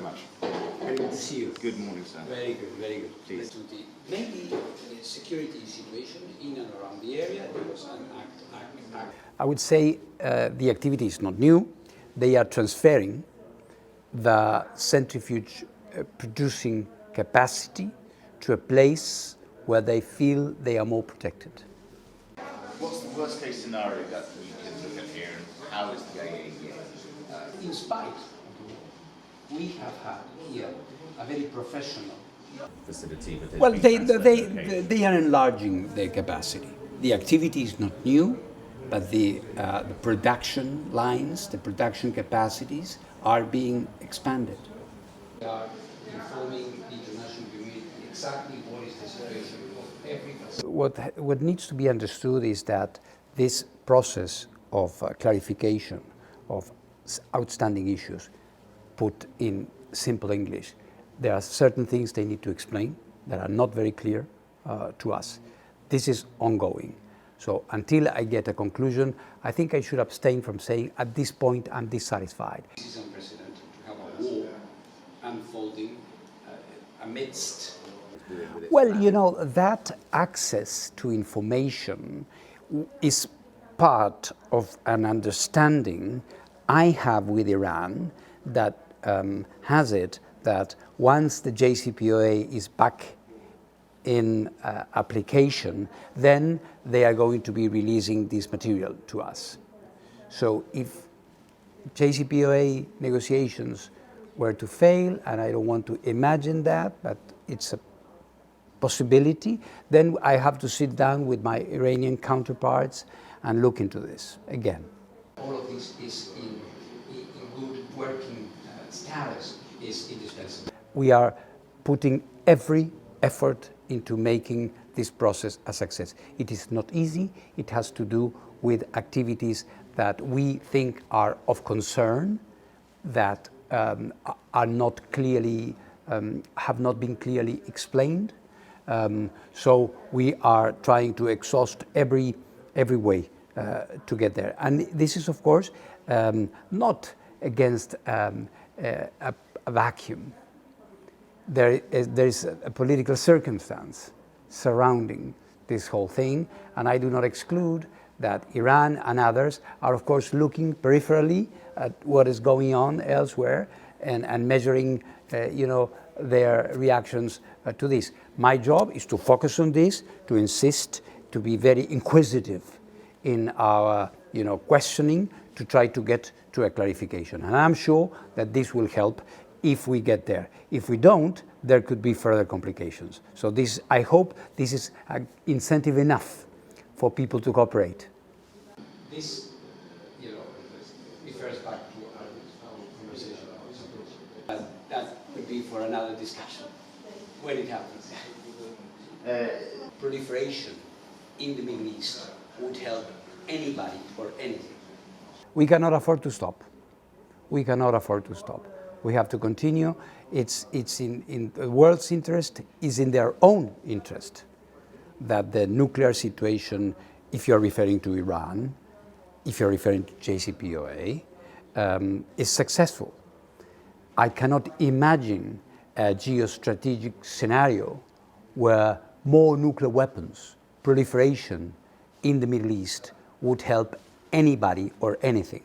much. Very good to see you. Good morning, sir. Very good, very good. Please. To the maybe security situation in and around the area, there was an act. I would say the activity is not new. They are transferring the centrifuge producing capacity to a place where they feel they are more protected. What's the worst case scenario that we can look at here, and how is the IAEA? In spite, we have had here a very professional Facility, but well, they are enlarging their capacity. The activity is not new, but the production lines, the production capacities are being expanded. We are informing the international community exactly what is the situation of every facility. What needs to be understood is that this process of clarification of outstanding issues, put in simple English, there are certain things they need to explain that are not very clear to us. This is ongoing. So until I get a conclusion, I think I should abstain from saying at this point I'm dissatisfied. This is unprecedented to have a war unfolding amidst. Well, you know, that access to information is part of an understanding I have with Iran that has it that once the JCPOA is back in application, then they are going to be releasing this material to us. So if JCPOA negotiations were to fail, and I don't want to imagine that, but it's a possibility, then I have to sit down with my Iranian counterparts and look into this again. All of this is in good working status is indispensable. We are putting every effort into making this process a success. It is not easy. It has to do with activities that we think are of concern, that are not clearly, have not been clearly explained. So we are trying to exhaust every way to get there. And this is, of course, not against a vacuum. There is a political circumstance surrounding this whole thing, and I do not exclude that Iran and others are, of course, looking peripherally at what is going on elsewhere and measuring, their reactions to this. My job is to focus on this, to insist, to be very inquisitive in our, questioning, to try to get to a clarification. And I'm sure that this will help if we get there. If we don't, there could be further complications. So this, I hope this is incentive enough for people to cooperate. This, refers back to our conversation. That could be for another discussion when it happens. Proliferation in the Middle East would help anybody or anything. We cannot afford to stop. We cannot afford to stop. We have to continue. It's in the world's interest, is in their own interest that the nuclear situation, if you're referring to Iran, if you're referring to JCPOA, is successful. I cannot imagine a geostrategic scenario where more nuclear weapons proliferation in the Middle East would help anybody or anything.